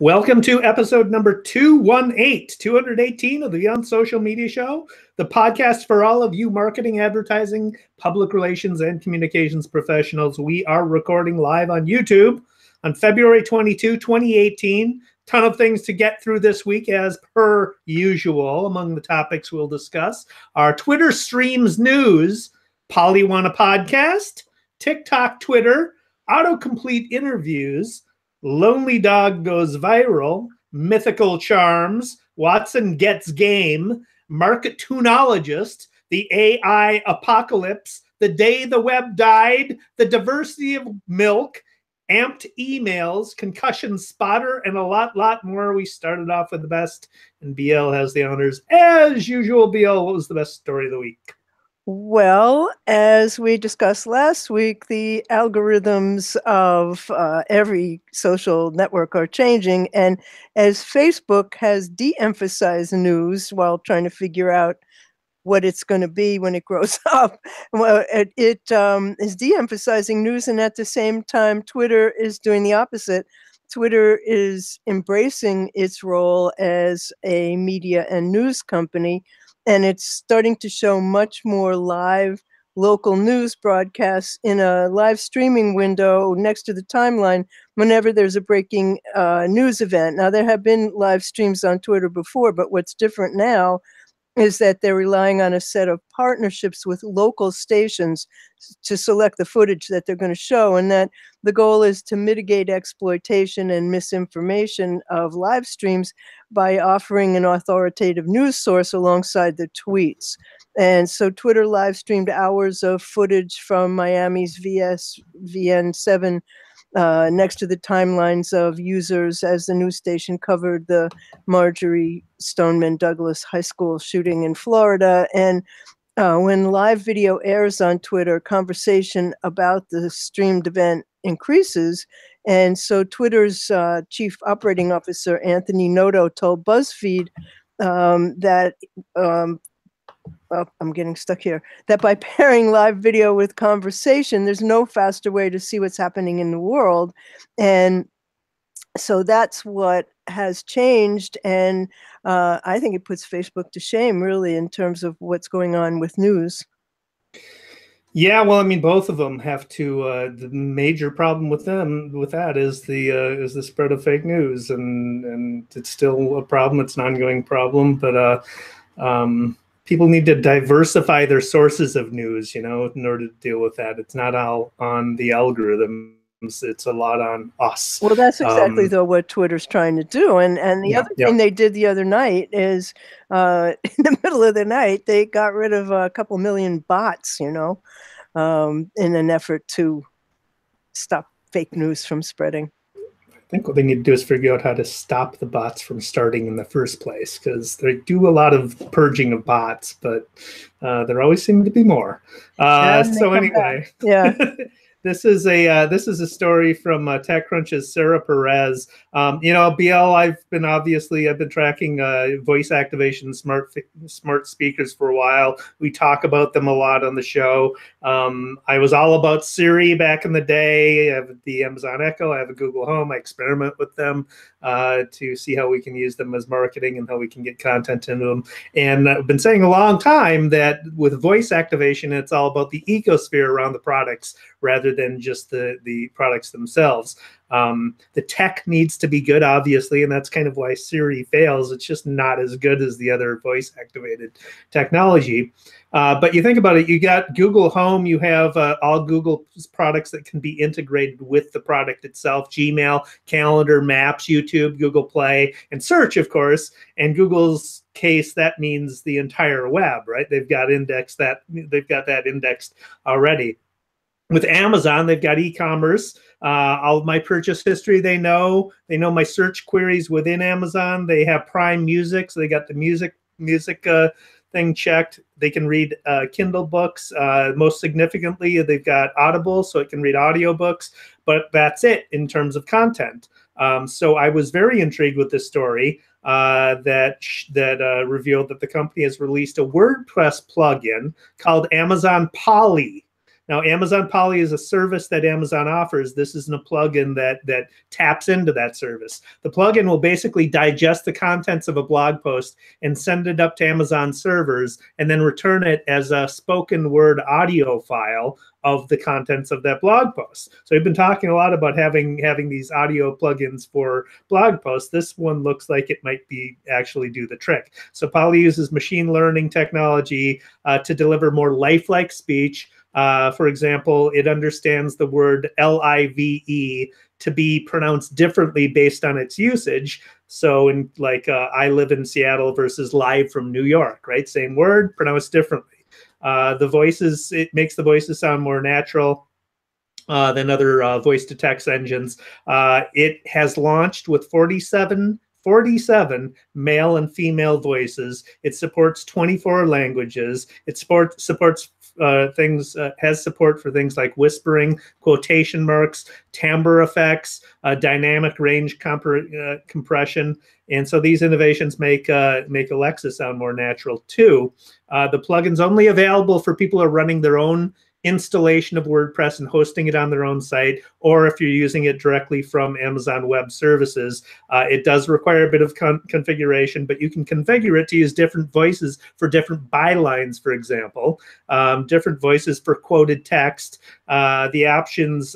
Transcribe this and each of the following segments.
Welcome to episode number 218 of the Beyond Social Media Show, the podcast for all of you marketing, advertising, public relations, and communications professionals. We are recording live on YouTube on February 22, 2018. Ton of things to get through this week as per usual. Among the topics we'll discuss are Twitter streams news, Pali want a podcast, TikTok, Twitter, autocomplete interviews, Lonely Dog goes viral, mythical charms, Watson gets game, marketoonologist, the AI apocalypse, the day the web died, the diversity of milk, amped emails, concussion spotter, and a lot more. We started off with the best, and BL has the honors. As usual, BL, what was the best story of the week? Well, as we discussed last week, the algorithms of every social network are changing. And as Facebook has de-emphasized news while trying to figure out what it's going to be when it grows up, well, it is de-emphasizing news. And at the same time, Twitter is doing the opposite. Twitter is embracing its role as a media and news company. And it's starting to show much more live local news broadcasts in a live streaming window next to the timeline whenever there's a breaking news event. Now, there have been live streams on Twitter before, but what's different now is that they're relying on a set of partnerships with local stations to select the footage that they're going to show, and that the goal is to mitigate exploitation and misinformation of live streams by offering an authoritative news source alongside the tweets. And so Twitter live streamed hours of footage from Miami's VN7 next to the timelines of users as the news station covered the Marjorie Stoneman Douglas High School shooting in Florida. And when live video airs on Twitter, conversation about the streamed event increases. And so Twitter's chief operating officer, Anthony Noto, told BuzzFeed that I'm getting stuck here, that by pairing live video with conversation, there's no faster way to see what's happening in the world. And so that's what has changed. And I think it puts Facebook to shame, really, in terms of what's going on with news. Yeah, well, I mean, both of them have to. The major problem with that is the spread of fake news, and it's still a problem. It's an ongoing problem, but people need to diversify their sources of news, in order to deal with that. It's not all on the algorithms. It's a lot on us. Well, that's exactly, though, what Twitter's trying to do. And the other thing they did the other night is in the middle of the night, they got rid of a couple million bots, in an effort to stop fake news from spreading. I think what they need to do is figure out how to stop the bots from starting in the first place, because they do a lot of purging of bots, but there always seem to be more. So anyway, yeah. This is a story from TechCrunch's Sarah Perez. BL, I've been tracking voice activation smart speakers for a while. We talk about them a lot on the show. I was all about Siri back in the day. I have the Amazon Echo. I have a Google Home. I experiment with them to see how we can use them as marketing and how we can get content into them. And I've been saying a long time that with voice activation, it's all about the ecosphere around the products rather than just the products themselves. The tech needs to be good, obviously, and that's kind of why Siri fails. It's just not as good as the other voice-activated technology. But you think about it, you got Google Home, you have all Google's products that can be integrated with the product itself, Gmail, Calendar, Maps, YouTube, Google Play, and Search, of course. And Google's case, that means the entire web, right? They've got that indexed already. With Amazon, they've got e-commerce, all of my purchase history. They know my search queries within Amazon. They have Prime Music, so they got the music thing checked. They can read Kindle books. Most significantly, they've got Audible, so it can read audiobooks. But that's it in terms of content. So I was very intrigued with this story that revealed that the company has released a WordPress plugin called Amazon Pali. Now, Amazon Pali is a service that Amazon offers. This isn't a plugin that taps into that service. The plugin will basically digest the contents of a blog post and send it up to Amazon servers and then return it as a spoken word audio file of the contents of that blog post. So we've been talking a lot about having these audio plugins for blog posts. This one looks like it might be actually do the trick. So Pali uses machine learning technology to deliver more lifelike speech. For example, it understands the word LIVE to be pronounced differently based on its usage. So in I live in Seattle versus live from New York, right? Same word, pronounced differently. The voices, it makes the voices sound more natural than other voice-to-text engines. It has launched with 47 male and female voices. It supports 24 languages. It supports has support for things like whispering, quotation marks, timbre effects, dynamic range compression. And so these innovations make Alexa sound more natural too. The plugin's only available for people who are running their own installation of WordPress and hosting it on their own site, or if you're using it directly from Amazon Web Services. It does require a bit of configuration, but you can configure it to use different voices for different bylines, for example, different voices for quoted text. A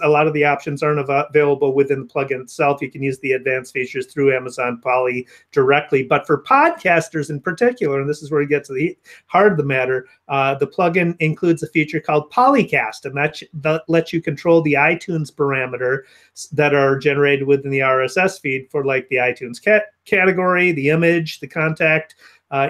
lot of the options aren't available within the plugin itself. You can use the advanced features through Amazon Pali directly, but for podcasters in particular, and this is where we get to the heart of the matter, the plugin includes a feature called Polycast, and that lets you control the iTunes parameter that are generated within the RSS feed for like the iTunes category, the image, the contact,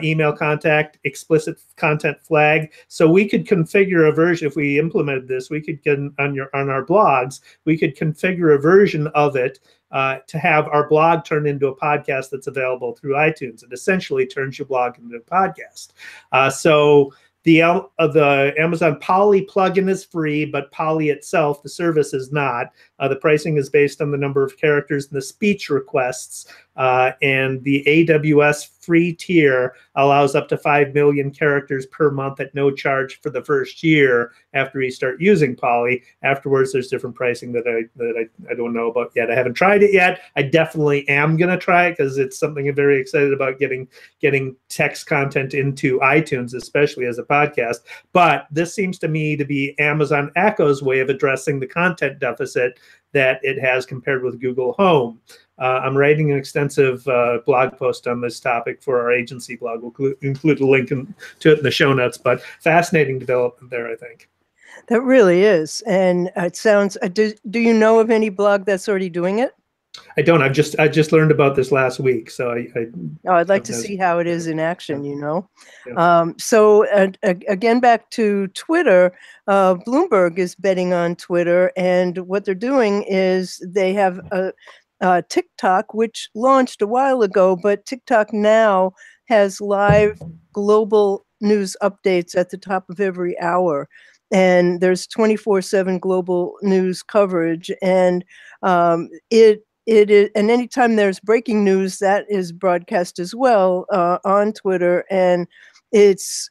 email contact, explicit content flag. So we could configure a version, if we implemented this, we could get on our blogs, we could configure a version of it to have our blog turn into a podcast that's available through iTunes. It essentially turns your blog into a podcast. So the Amazon Pali plugin is free, but Pali itself, the service, is not. The pricing is based on the number of characters in the speech requests, and the AWS free tier allows up to 5 million characters per month at no charge for the first year after you start using Pali. Afterwards, there's different pricing that I don't know about yet. I haven't tried it yet. I definitely am going to try it because it's something I'm very excited about, getting text content into iTunes, especially as a podcast. But this seems to me to be Amazon Echo's way of addressing the content deficit that it has compared with Google Home. I'm writing an extensive blog post on this topic for our agency blog. We'll include a link to it in the show notes, but fascinating development there, I think. That really is. And it sounds, do you know of any blog that's already doing it? I don't. I just learned about this last week, so I'd like to see how it is in action. You know. Yeah. So again, back to Twitter. Bloomberg is betting on Twitter, and what they're doing is they have a TikTok, which launched a while ago, but TikTok now has live global news updates at the top of every hour. And there's 24/7 global news coverage, and it is, and anytime there's breaking news, that is broadcast as well on Twitter, and it's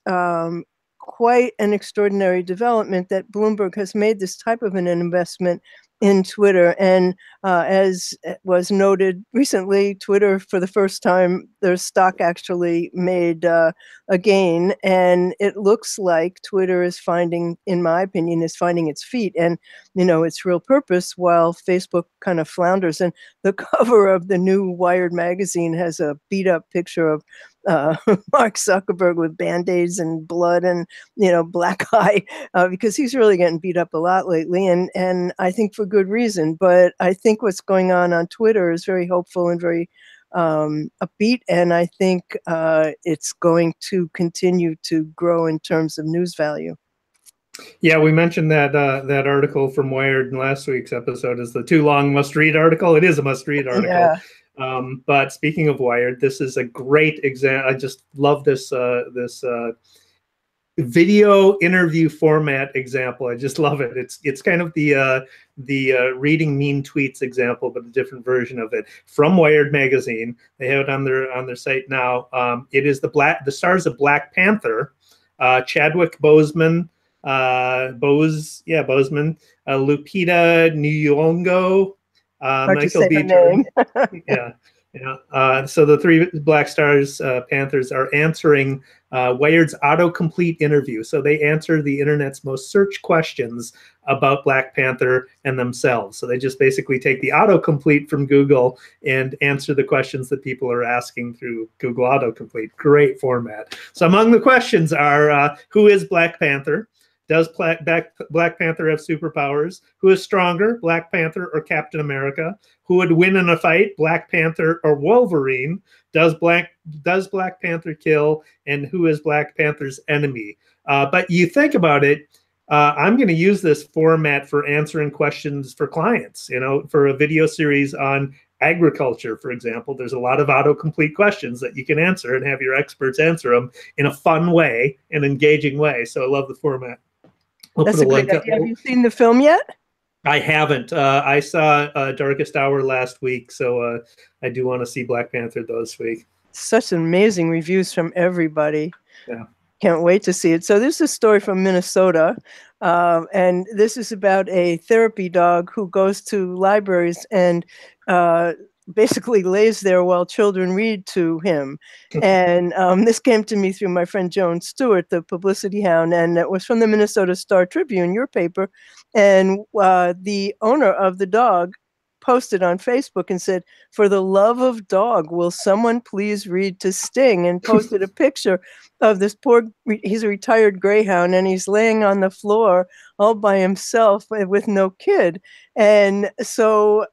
quite an extraordinary development that Bloomberg has made this type of an investment in Twitter. And as was noted recently, Twitter, for the first time, their stock actually made a gain. And it looks like Twitter is finding, in my opinion, is finding its feet and, you know, its real purpose, while Facebook kind of flounders. And the cover of the new Wired magazine has a beat up picture of Mark Zuckerberg with Band-Aids and blood and, you know, black eye, because he's really getting beat up a lot lately, and I think for good reason. But I think what's going on Twitter is very hopeful and very upbeat, and I think it's going to continue to grow in terms of news value. Yeah, we mentioned that that article from Wired in last week's episode is the too long must-read article. It is a must-read article. Yeah. But speaking of Wired, this is a great example. I just love this video interview format example. I just love it. It's kind of the reading mean tweets example, but a different version of it from Wired magazine. They have it on their site now. It is the stars of Black Panther, Chadwick Boseman, Bozeman, Lupita Nyong'o, Hard to Michael say her B. name. Jordan. Yeah. Yeah. So the three Black Stars Panthers are answering Wired's autocomplete interview. So they answer the internet's most searched questions about Black Panther and themselves. So they just basically take the autocomplete from Google and answer the questions that people are asking through Google autocomplete. Great format. So among the questions are, who is Black Panther? Does Black Panther have superpowers? Who is stronger, Black Panther or Captain America? Who would win in a fight, Black Panther or Wolverine? Does Black Panther kill? And who is Black Panther's enemy? But you think about it, I'm going to use this format for answering questions for clients. For a video series on agriculture, for example, there's a lot of autocomplete questions that you can answer and have your experts answer them in a fun way, an engaging way. So I love the format. That's a great idea. Have you seen the film yet? I haven't. I saw Darkest Hour last week, so I do want to see Black Panther this week. Such amazing reviews from everybody. Yeah. Can't wait to see it. So this is a story from Minnesota, and this is about a therapy dog who goes to libraries and basically lays there while children read to him. And this came to me through my friend Joan Stewart, the publicity hound, and it was from the Minnesota Star Tribune, your paper. And the owner of the dog posted on Facebook and said, "For the love of dog, will someone please read to Sting?" And posted a picture of this he's a retired greyhound, and he's laying on the floor all by himself with no kid. And so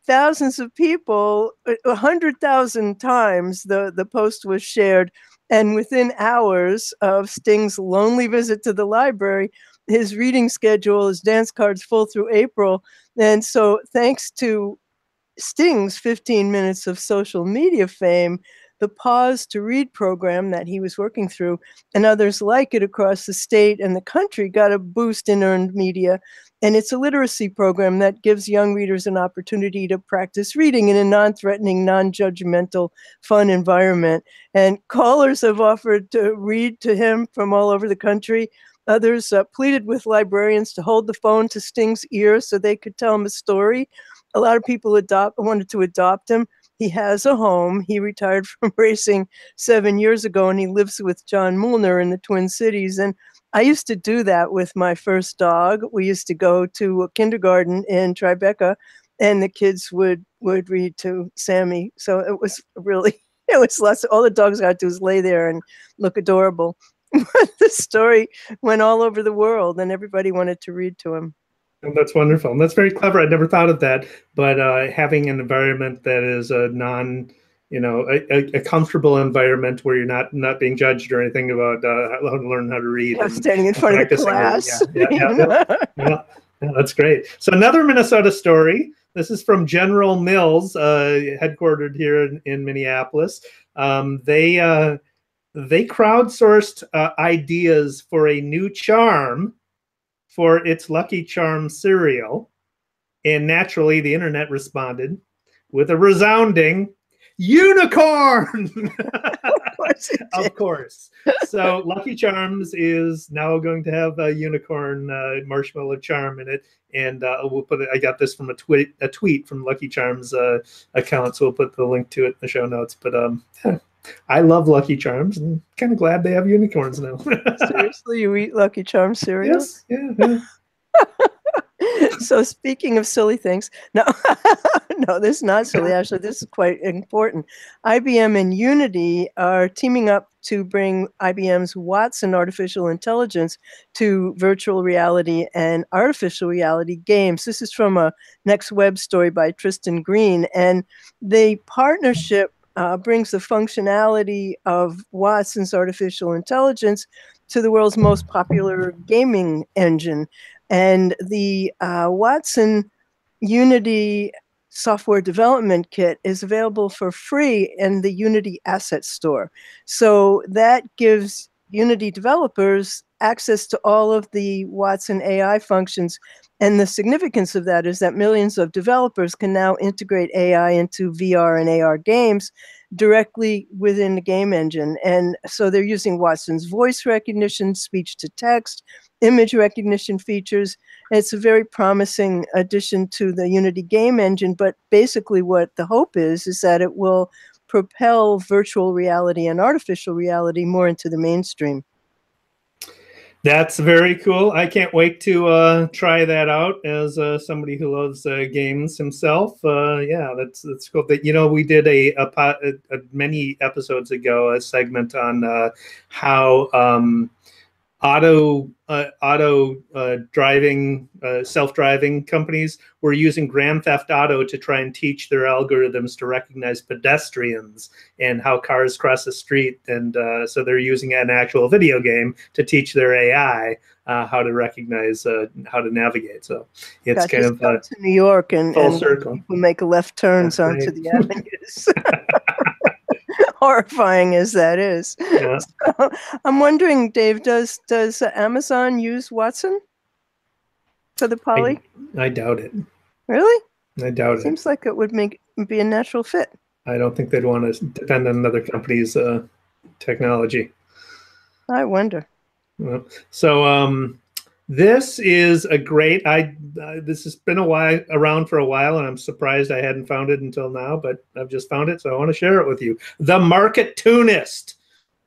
thousands of people, 100,000 times the post was shared. And within hours of Sting's lonely visit to the library, his reading schedule, his dance cards full through April. And so thanks to Sting's 15 minutes of social media fame, the Pause to Read program that he was working through and others like it across the state and the country got a boost in earned media. And it's a literacy program that gives young readers an opportunity to practice reading in a non-threatening, non-judgmental, fun environment. And callers have offered to read to him from all over the country. Others pleaded with librarians to hold the phone to Sting's ear so they could tell him a story. A lot of people wanted to adopt him. He has a home. He retired from racing 7 years ago, and he lives with John Muellner in the Twin Cities. And I used to do that with my first dog. We used to go to a kindergarten in Tribeca, and the kids would read to Sammy. So it was all the dogs got to do was lay there and look adorable. But the story went all over the world, and everybody wanted to read to him. Oh, that's wonderful. And that's very clever. I'd never thought of that. But having an environment that is a a comfortable environment where you're not being judged or anything about how to learn how to read. Yeah, standing in front of the class. Yeah, that's great. So another Minnesota story. This is from General Mills, headquartered here in Minneapolis. They crowdsourced ideas for a new charm for its Lucky Charms cereal. And naturally, the internet responded with a resounding unicorn. Of course. So Lucky Charms is now going to have a unicorn marshmallow charm in it. And we'll put it, I got this from a tweet from Lucky Charms account. So we'll put the link to it in the show notes. But I love Lucky Charms, and kind of glad they have unicorns now. Seriously, you eat Lucky Charms cereal? Yes, yeah. So speaking of silly things, no, this is not silly. Actually, this is quite important. IBM and Unity are teaming up to bring IBM's Watson artificial intelligence to virtual reality and artificial reality games. This is from a Next Web story by Tristan Green, and the partnership brings the functionality of Watson's artificial intelligence to the world's most popular gaming engine. And the Watson Unity software development kit is available for free in the Unity Asset Store. So that gives Unity developers access to all of the Watson AI functions. And the significance of that is that millions of developers can now integrate AI into VR and AR games, directly within the game engine. And so they're using Watson's voice recognition, speech to text, image recognition features. It's a very promising addition to the Unity game engine, but basically what the hope is that it will propel virtual reality and artificial reality more into the mainstream. That's very cool. I can't wait to try that out as somebody who loves games himself. Yeah, that's cool. That, you know, we did a many episodes ago a segment on how driving self-driving companies were using Grand Theft Auto to try and teach their algorithms to recognize pedestrians and how cars cross the street, and so they're using an actual video game to teach their AI how to recognize how to navigate. So it's kind of to New York and full circle. People make left turns onto the avenues. Horrifying as that is. Yeah. So, I'm wondering, Dave, does Amazon use Watson for the Pali? I doubt it. Really? I doubt it. Seems like it would be a natural fit. I don't think they'd want to depend on another company's technology. I wonder. So this is a great. This has been around for a while, and I'm surprised I hadn't found it until now. But I've just found it, so I want to share it with you. The Marketunist.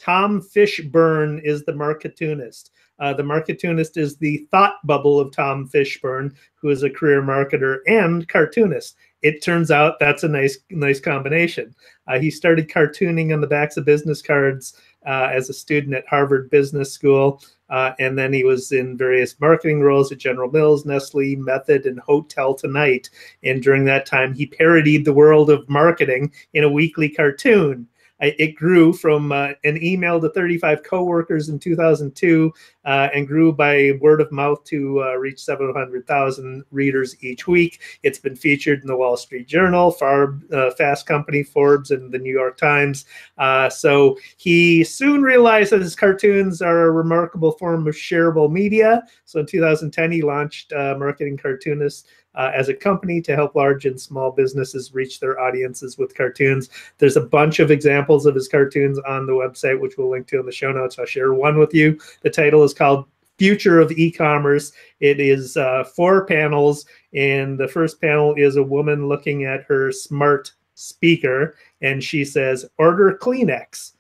Tom Fishburne is the Marketunist. The Marketunist is the thought bubble of Tom Fishburne, who is a career marketer and cartoonist. It turns out that's a nice combination. He started cartooning on the backs of business cards as a student at Harvard Business School. And then he was in various marketing roles at General Mills, Nestle, Method, and Hotel Tonight. And during that time, he parodied the world of marketing in a weekly cartoon. It grew from an email to 35 coworkers in 2002 and grew by word of mouth to reach 700,000 readers each week. It's been featured in the Wall Street Journal, Fast Company, Forbes, and the New York Times. So he soon realized that his cartoons are a remarkable form of shareable media. So in 2010, he launched Marketing Cartoonist as a company to help large and small businesses reach their audiences with cartoons. There's a bunch of examples of his cartoons on the website, which we'll link to in the show notes. I'll share one with you. The title is called Future of E-Commerce. It is 4 panels, and the first panel is a woman looking at her smart speaker, and she says, "Order Kleenex."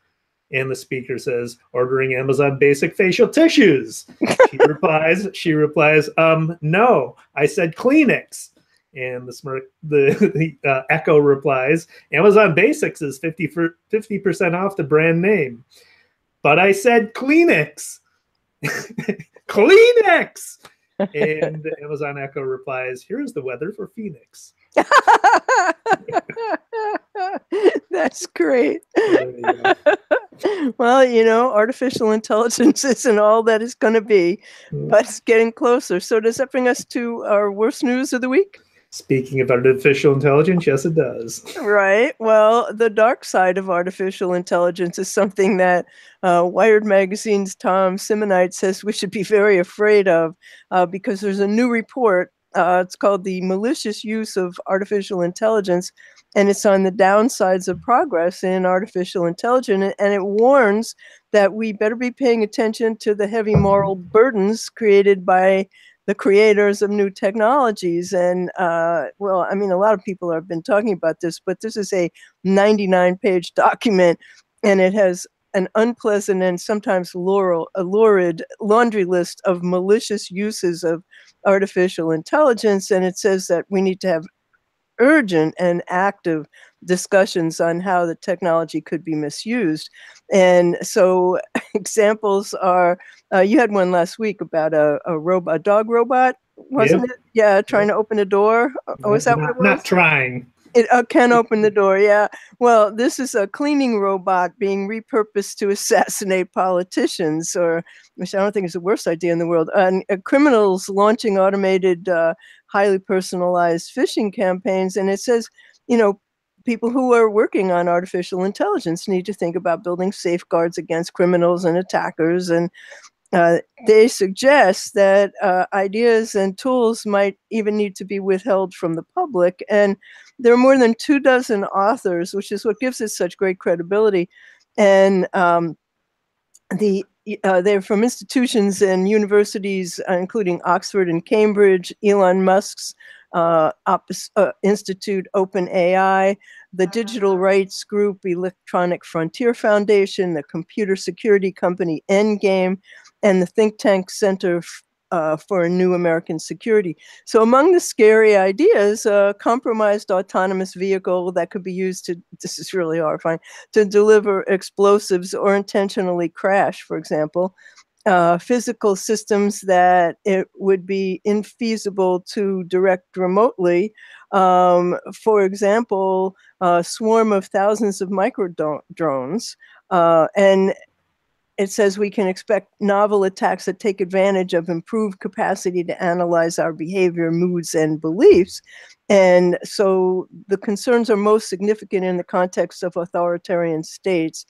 And the speaker says, "Ordering Amazon basic facial tissues." She replies, "No, I said Kleenex." And the Echo replies, "Amazon Basics is 50% off the brand name." "But I said Kleenex." Kleenex! And Amazon Echo replies, "Here's the weather for Phoenix." That's great. Well, you know, artificial intelligence isn't all that it's going to be, but it's getting closer. So does that bring us to our worst news of the week? Speaking of artificial intelligence, yes, it does. Right. Well, the dark side of artificial intelligence is something that Wired Magazine's Tom Simonite says we should be very afraid of because there's a new report. It's called The Malicious Use of Artificial Intelligence, and it's on the downsides of progress in artificial intelligence. And it warns that we better be paying attention to the heavy moral burdens created by the creators of new technologies. And well, I mean, a lot of people have been talking about this, but this is a 99-page document, and it has an unpleasant and sometimes lurid laundry list of malicious uses of artificial intelligence. And it says that we need to have urgent and active discussions on how the technology could be misused. And so examples are, you had one last week about a dog robot, wasn't it? Yeah, trying to open a door. Oh, is that what it was? Not trying. It can open the door, yeah. Well, this is a cleaning robot being repurposed to assassinate politicians, which I don't think is the worst idea in the world. And criminals launching automated, highly personalized phishing campaigns. And it says, you know, people who are working on artificial intelligence need to think about building safeguards against criminals and attackers. And they suggest that ideas and tools might even need to be withheld from the public. And there are more than 24 authors, which is what gives it such great credibility. And they're from institutions and universities, including Oxford and Cambridge, Elon Musk's Institute OpenAI, the digital rights group Electronic Frontier Foundation, the computer security company Endgame, and the think tank Center for a New American Security. So among the scary ideas, a compromised autonomous vehicle that could be used to, this is really horrifying, to deliver explosives or intentionally crash, for example. Physical systems that it would be infeasible to direct remotely. For example, a swarm of thousands of micro drones. And it says we can expect novel attacks that take advantage of improved capacity to analyze our behavior, moods, and beliefs. And so the concerns are most significant in the context of authoritarian states,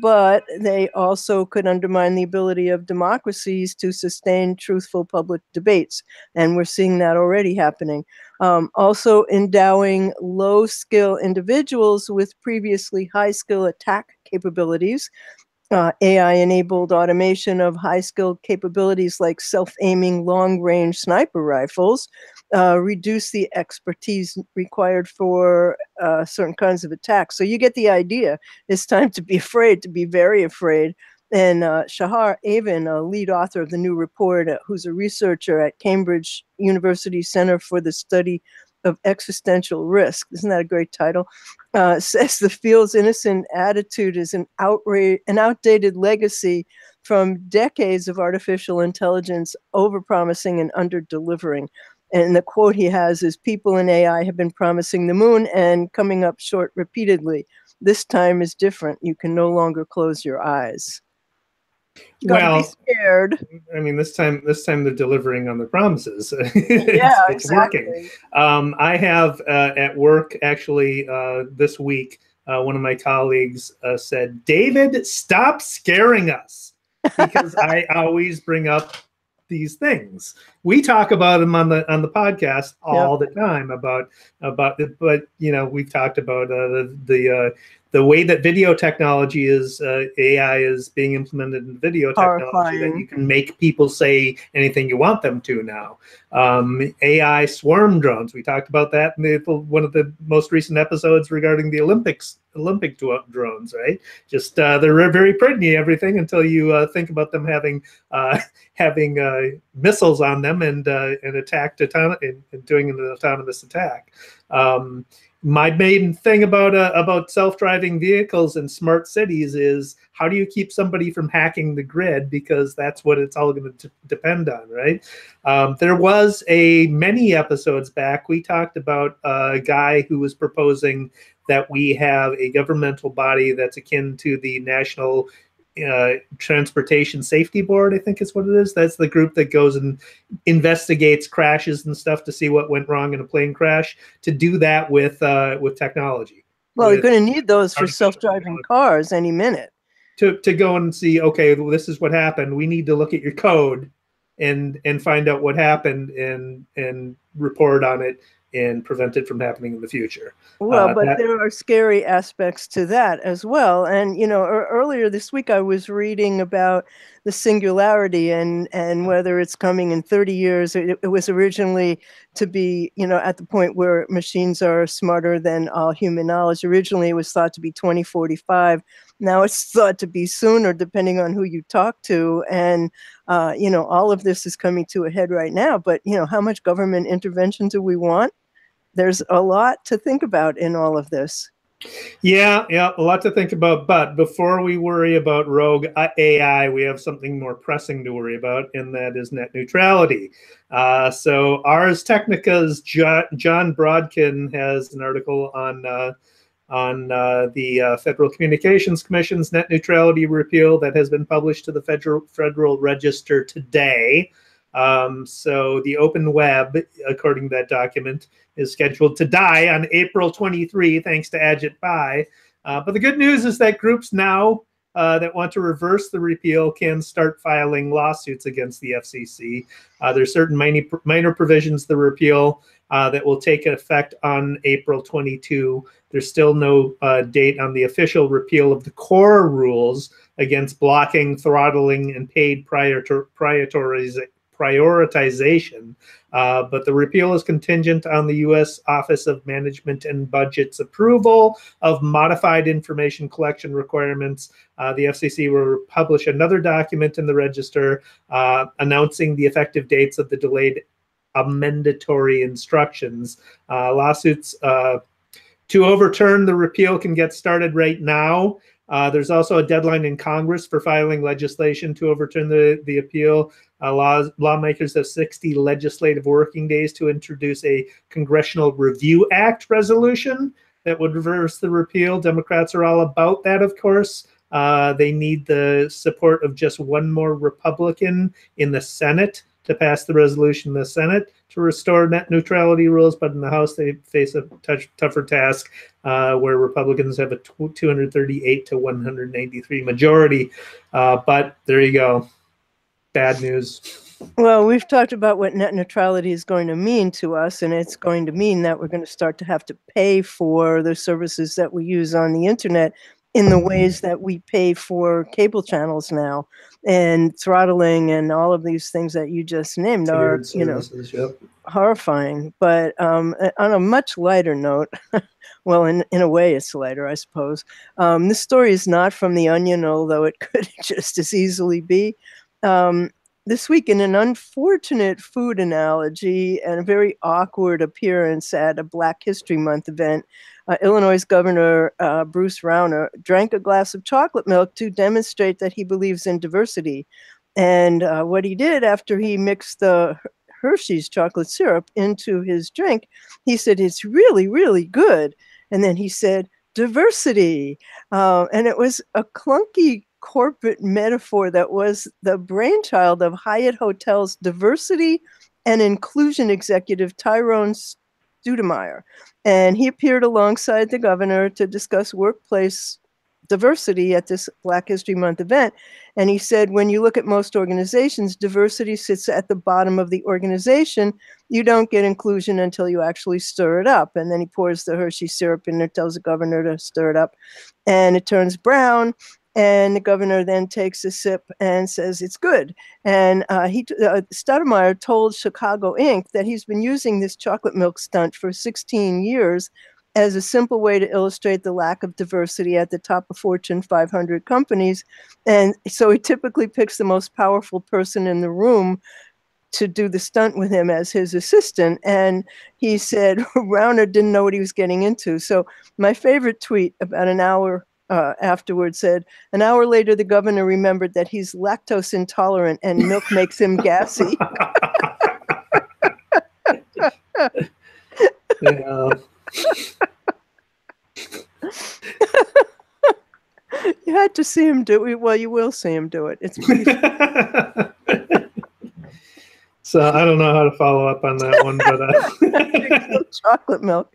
but they also could undermine the ability of democracies to sustain truthful public debates. And we're seeing that already happening. Also endowing low-skill individuals with previously high-skill attack capabilities. AI-enabled automation of high-skilled capabilities like self-aiming long-range sniper rifles, reduce the expertise required for certain kinds of attacks. So you get the idea. It's time to be afraid, to be very afraid. And Shahar Avin, a lead author of the new report, who's a researcher at Cambridge University Center for the Study of Existential Risk, isn't that a great title? Says the field's innocent attitude is an outdated legacy from decades of artificial intelligence overpromising and under-delivering. And the quote he has is, "People in AI have been promising the moon and coming up short repeatedly. This time is different. You can no longer close your eyes." Gotta be scared. I mean, this time they're delivering on the promises. Yeah, it's exactly. working. I have at work actually this week, one of my colleagues said, "David, stop scaring us," because I always bring up these things. We talk about them on the podcast all the time about the, but you know, we've talked about the way that video technology is, AI is being implemented in video technology, that you can make people say anything you want them to now. AI swarm drones, we talked about that in one of the most recent episodes regarding the Olympic drones, right? Just they're very pretty, everything, until you think about them having missiles on them and doing an autonomous attack. My main thing about self-driving vehicles and smart cities is, how do you keep somebody from hacking the grid? Because that's what it's all going to depend on, right? There was many episodes back, we talked about a guy who was proposing that we have a governmental body that's akin to the National Transportation Safety Board, I think is what it is. That's the group that goes and investigates crashes and stuff to see what went wrong in a plane crash, to do that with technology. Well, you're going to need those for self-driving cars any minute. To go and see, okay, well, this is what happened. We need to look at your code and find out what happened and report on it and prevent it from happening in the future. Well, but there are scary aspects to that as well. And, you know, earlier this week, I was reading about the singularity and whether it's coming in 30 years. It was originally to be, you know, at the point where machines are smarter than all human knowledge. Originally, it was thought to be 2045. Now it's thought to be sooner, depending on who you talk to. And, you know, all of this is coming to a head right now. But, you know, how much government intervention do we want? There's a lot to think about in all of this. Yeah, a lot to think about. But before we worry about rogue AI, we have something more pressing to worry about, and that is net neutrality. So Ars Technica's John Brodkin has an article on the Federal Communications Commission's net neutrality repeal that has been published to the Federal Register today. So the open web, according to that document, is scheduled to die on April 23, thanks to Ajit Pai. But the good news is that groups now that want to reverse the repeal can start filing lawsuits against the FCC. There's certain minor provisions of the repeal that will take effect on April 22. There's still no date on the official repeal of the core rules against blocking, throttling, and paid prioritization. But the repeal is contingent on the U.S. Office of Management and Budget's approval of modified information collection requirements. The FCC will publish another document in the Register announcing the effective dates of the delayed amendatory instructions. Lawsuits to overturn the repeal can get started right now. There's also a deadline in Congress for filing legislation to overturn the appeal. Lawmakers have 60 legislative working days to introduce a Congressional Review Act resolution that would reverse the repeal. Democrats are all about that, of course. They need the support of just one more Republican in the Senate to pass the resolution in the Senate to restore net neutrality rules, but in the House they face a tougher task where Republicans have a 238 to 193 majority. But there you go. Bad news. Well, we've talked about what net neutrality is going to mean to us, and it's going to mean that we're going to start to have to pay for the services that we use on the internet in the ways that we pay for cable channels now, and throttling and all of these things that you just named are, you know, horrifying. But on a much lighter note, well, in a way it's lighter, I suppose. This story is not from The Onion, although it could just as easily be. This week, in an unfortunate food analogy and a very awkward appearance at a Black History Month event, Illinois Governor Bruce Rauner drank a glass of chocolate milk to demonstrate that he believes in diversity. And what he did after he mixed the Hershey's chocolate syrup into his drink, he said, "It's really, really good." And then he said, "Diversity." And it was a clunky corporate metaphor that was the brainchild of Hyatt Hotels diversity and inclusion executive Tyrone Studemeyer. And he appeared alongside the governor to discuss workplace diversity at this Black History Month event. And he said, when you look at most organizations, diversity sits at the bottom of the organization. You don't get inclusion until you actually stir it up. And then he pours the Hershey syrup in there, tells the governor to stir it up, and it turns brown. And the governor then takes a sip and says it's good. And Stoudemire told Chicago Inc. that he's been using this chocolate milk stunt for 16 years as a simple way to illustrate the lack of diversity at the top of Fortune 500 companies. And so he typically picks the most powerful person in the room to do the stunt with him as his assistant. And he said Rauner didn't know what he was getting into. So my favorite tweet about an hour afterwards said, an hour later, the governor remembered that he's lactose intolerant and milk makes him gassy. Yeah. You had to see him do it. Well, you will see him do it. It's So I don't know how to follow up on that one, but chocolate milk.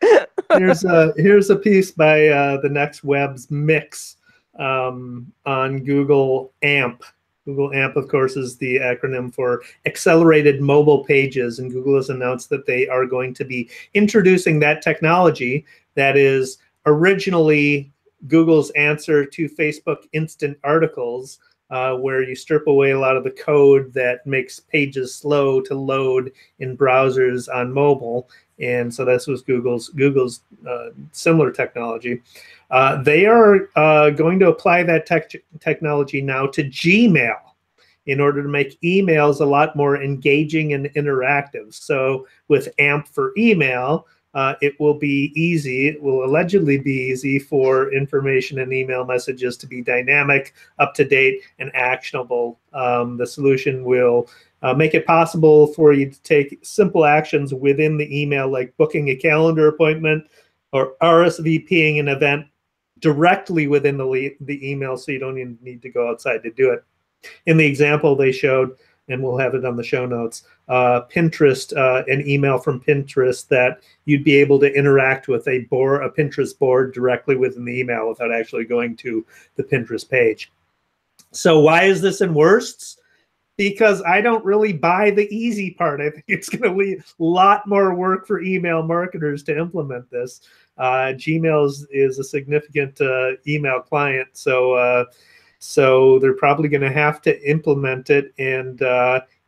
here's a piece by the Next Web's Mix on Google AMP. Google AMP, of course, is the acronym for Accelerated Mobile Pages, and Google has announced that they are going to be introducing that technology that is originally Google's answer to Facebook Instant Articles, where you strip away a lot of the code that makes pages slow to load in browsers on mobile. And so this was Google's similar technology. They are going to apply that technology now to Gmail in order to make emails a lot more engaging and interactive. So with AMP for email, it will be easy, it will allegedly be easy for information and email messages to be dynamic, up-to-date, and actionable. The solution will make it possible for you to take simple actions within the email, like booking a calendar appointment or RSVPing an event directly within the email, so you don't even need to go outside to do it. In the example they showed, and we'll have it on the show notes, Pinterest, an email from Pinterest that you'd be able to interact with a Pinterest board directly within the email without actually going to the Pinterest page. So why is this in worsts? Because I don't really buy the easy part. I think it's going to be a lot more work for email marketers to implement this. Gmail is a significant email client, so they're probably going to have to implement it. And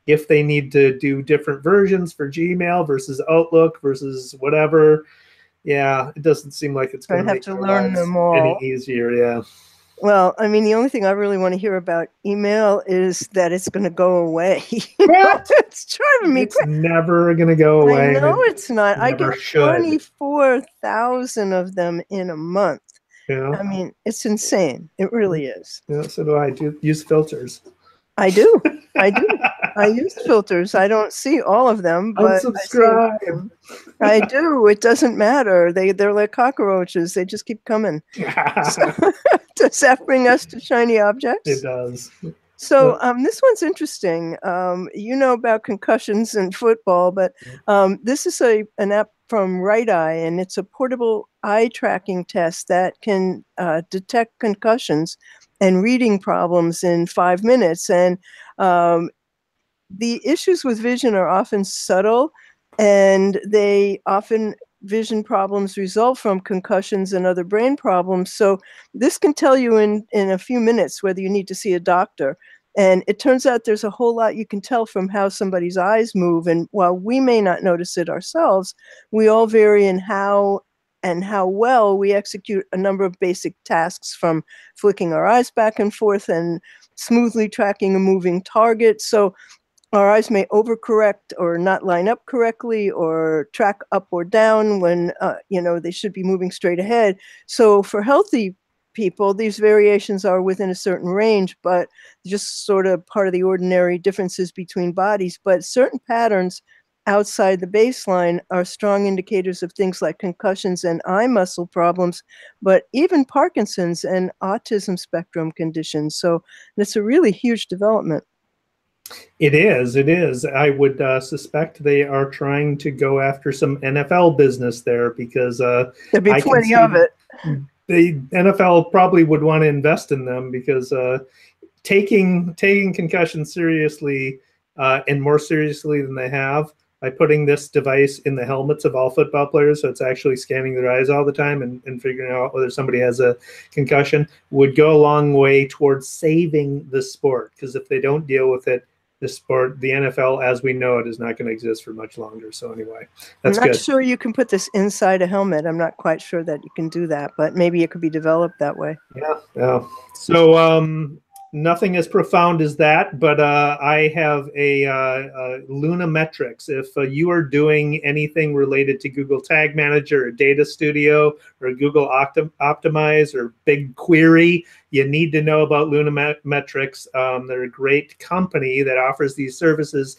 if they need to do different versions for Gmail versus Outlook versus whatever, yeah, it doesn't seem like it's going to make have to their learn lives them all. any easier. Yeah. Well, I mean, the only thing I really want to hear about email is that it's going to go away. What? It's driving me It's crazy. never going to go away. I know it's not. I Never get should. 24,000 of them in a month. Yeah. I mean, it's insane. It really is. Yeah, so do I. Do use filters. I do. I do. I use filters. I don't see all of them, but unsubscribe. I do. It doesn't matter. They're like cockroaches. They just keep coming. So, does that bring us to shiny objects? It does. So this one's interesting. You know about concussions in football, but this is an app from Right Eye, and it's a portable eye tracking test that can detect concussions and reading problems in 5 minutes. And the issues with vision are often subtle, and they often vision problems result from concussions and other brain problems. So this can tell you in a few minutes whether you need to see a doctor. And it turns out there's a whole lot you can tell from how somebody's eyes move. And while we may not notice it ourselves, we all vary in how well we execute a number of basic tasks, from flicking our eyes back and forth and smoothly tracking a moving target. So our eyes may overcorrect or not line up correctly or track up or down when they should be moving straight ahead. So for healthy people, these variations are within a certain range, but just sort of part of the ordinary differences between bodies. But certain patterns outside the baseline are strong indicators of things like concussions and eye muscle problems, but even Parkinson's and autism spectrum conditions. So it's a really huge development. It is. It is. I would suspect they are trying to go after some NFL business there, because there'd be plenty of it. The NFL probably would want to invest in them, because taking concussion seriously and more seriously than they have, by putting this device in the helmets of all football players, so it's actually scanning their eyes all the time and figuring out whether somebody has a concussion, would go a long way towards saving the sport. Because if they don't deal with it, the sport, the NFL as we know it, is not going to exist for much longer. So anyway, that's good. I'm not sure you can put this inside a helmet. I'm not quite sure that you can do that, but maybe it could be developed that way. Yeah. So nothing as profound as that, but I have a Luna metrics. If you are doing anything related to Google Tag Manager or Data Studio or Google Optimize or BigQuery, you need to know about Luna metrics. They're a great company that offers these services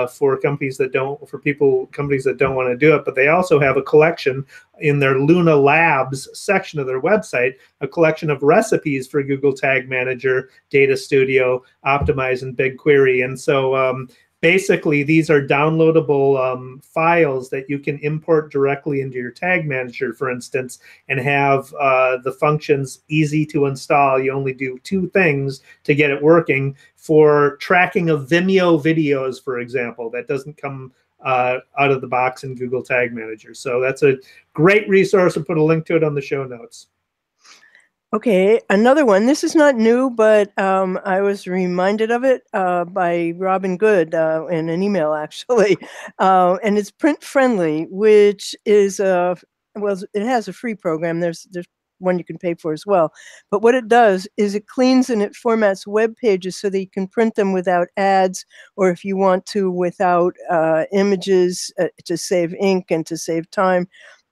for companies that don't want to do it, but they also have a collection in their Luna Labs section of their website, a collection of recipes for Google Tag Manager, Data Studio, Optimize, and BigQuery. And so basically, these are downloadable files that you can import directly into your tag manager, for instance, and have the functions easy to install. You only do 2 things to get it working. For tracking of Vimeo videos, for example, that doesn't come out of the box in Google Tag Manager. So that's a great resource. I'll put a link to it on the show notes. Okay, another one. This is not new, but I was reminded of it by Robin Good in an email, actually. And it's print friendly, which is it has a free program. There's one you can pay for as well. But what it does is it cleans and it formats web pages so that you can print them without ads, or if you want to, without images, to save ink and to save time.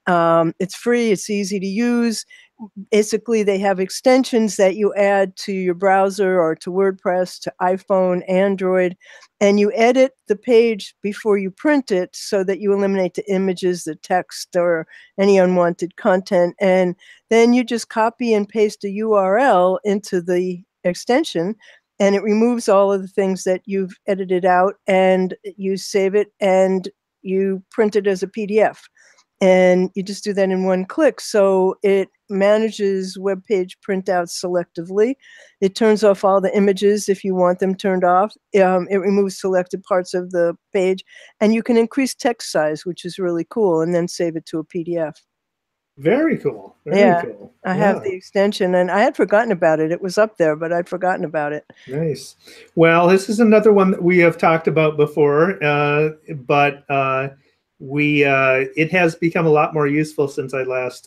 It's free. It's easy to use. Basically, they have extensions that you add to your browser or to WordPress, to iPhone, Android, and you edit the page before you print it so that you eliminate the images, the text, or any unwanted content. And then you just copy and paste a URL into the extension, and it removes all of the things that you've edited out, and you save it and you print it as a PDF. And you just do that in one click. So it manages web page printouts selectively. It turns off all the images if you want them turned off. It removes selected parts of the page, and you can increase text size, which is really cool, and then save it to a PDF. Very cool. Very Yeah, cool. I have Yeah. the extension, and I had forgotten about it. It was up there, but I'd forgotten about it. Nice. Well, this is another one that we have talked about before, but it has become a lot more useful since we last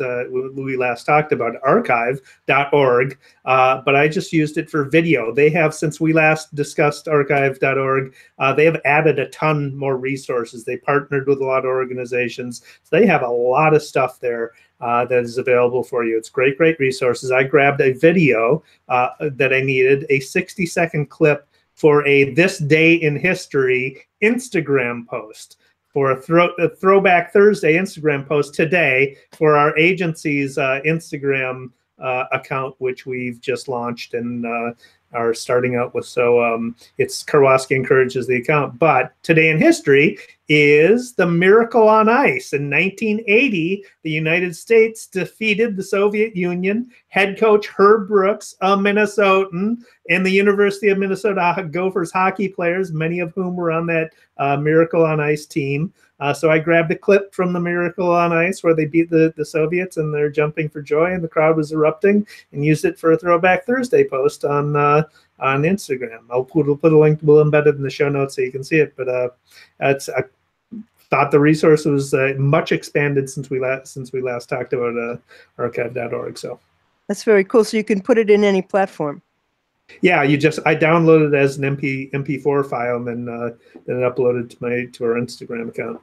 talked about it, archive.org. But I just used it for video. They have, since we last discussed archive.org, they have added a ton more resources. They partnered with a lot of organizations. So they have a lot of stuff there that is available for you. It's great, great resources. I grabbed a video that I needed, a 60-second clip for a This Day in History Instagram post, for a Throwback Thursday Instagram post today for our agency's Instagram account, which we've just launched and are starting out with. So it's Karwoski Encourages the account. But today in history is the miracle on ice. In 1980, the United States defeated the Soviet Union. Head coach Herb Brooks, a Minnesotan, and the University of Minnesota Gophers hockey players, many of whom were on that Miracle on Ice team. So I grabbed a clip from the Miracle on Ice where they beat the Soviets and they're jumping for joy and the crowd was erupting, and used it for a Throwback Thursday post on Instagram. I'll put a link, we'll embed it in the show notes so you can see it. But I thought the resource was much expanded since we last talked about archive.org. So that's very cool. So you can put it in any platform. Yeah, I downloaded it as an MP4 file and then uploaded to our Instagram account.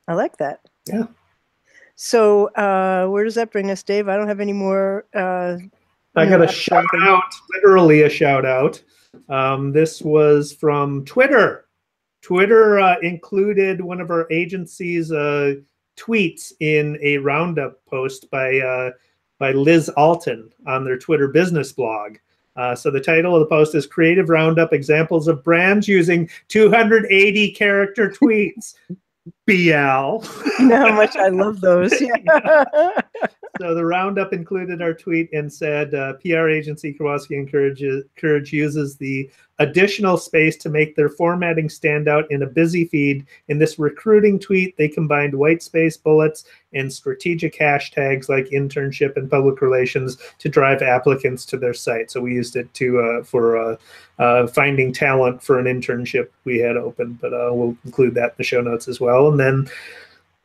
I like that. Yeah. So where does that bring us, Dave? I don't have any more. I got a shout out, literally a shout out. This was from Twitter. Twitter included one of our agency's tweets in a roundup post by Liz Alton on their Twitter business blog. So the title of the post is Creative Roundup Examples of Brands Using 280 Character Tweets. BL. You know how much I love those. Yeah. So the roundup included our tweet and said, PR agency Karwoski Encourage uses the additional space to make their formatting stand out in a busy feed. In this recruiting tweet, they combined white space bullets and strategic hashtags like internship and public relations to drive applicants to their site. So we used it for finding talent for an internship we had open, but we'll include that in the show notes as well. And then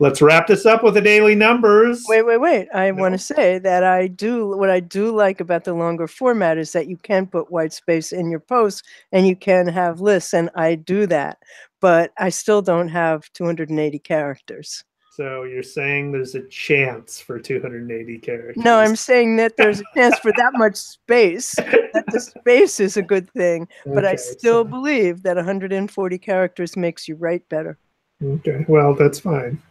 let's wrap this up with the daily numbers. Wait. I want to say that what I do like about the longer format is that you can put white space in your posts and you can have lists, and I do that, but I still don't have 280 characters. So you're saying there's a chance for 280 characters? No, I'm saying that there's a chance for that much space, that the space is a good thing, but I still believe that 140 characters makes you write better. Okay, well, that's fine.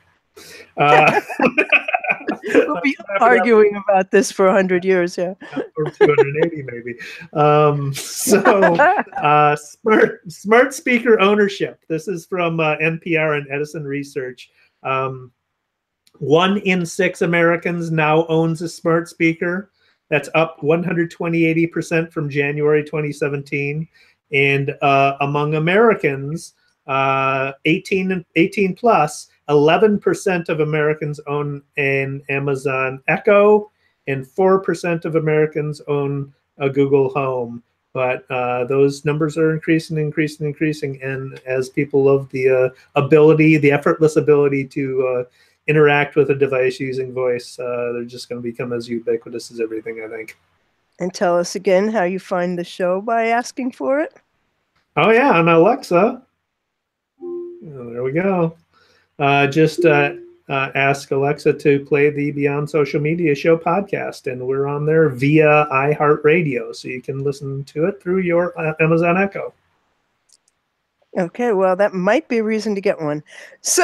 We'll be arguing about this for 100 years, yeah. Or 280 maybe. Smart speaker ownership. This is from NPR and Edison Research. 1 in 6 Americans now owns a smart speaker. That's up 128% from January 2017. And among Americans, 18 plus, 11% of Americans own an Amazon Echo, and 4% of Americans own a Google Home. But those numbers are increasing. And as people love the effortless ability to interact with a device using voice, they're just going to become as ubiquitous as everything, I think. And tell us again how you find the show by asking for it. Oh, yeah, on Alexa. Oh, there we go. Just ask Alexa to play the Beyond Social Media Show podcast, and we're on there via iHeartRadio, so you can listen to it through your Amazon Echo. Okay, well, that might be a reason to get one. So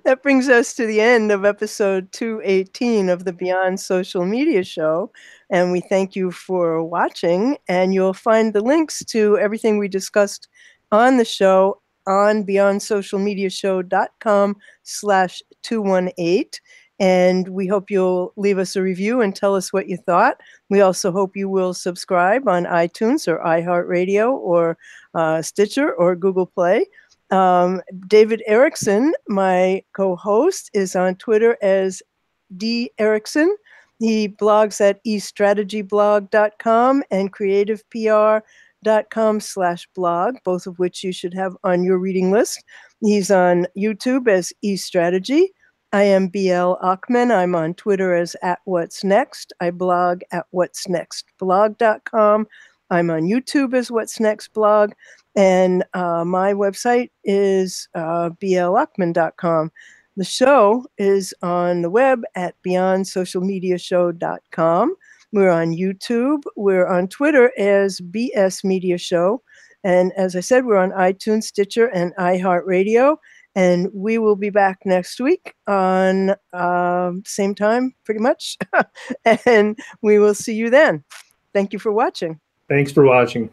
that brings us to the end of episode 218 of the Beyond Social Media Show, and we thank you for watching, and you'll find the links to everything we discussed on the show on BeyondSocialMediaShow.com/218. 218. And we hope you'll leave us a review and tell us what you thought. We also hope you will subscribe on iTunes or iHeartRadio or Stitcher or Google Play. David Erickson, my co-host, is on Twitter as D. Erickson. He blogs at estrategyblog.com and creativepr.com/blog, both of which you should have on your reading list. He's on YouTube as eStrategy. I am BL Ochman. I'm on Twitter as @whatsnext. I blog at whatsnextblog.com. I'm on YouTube as What's Next Blog. And my website is blochman.com. The show is on the web at beyondsocialmediashow.com. We're on YouTube. We're on Twitter as BS Media Show. And as I said, we're on iTunes, Stitcher, and iHeartRadio. And we will be back next week on same time, pretty much. And we will see you then. Thank you for watching. Thanks for watching.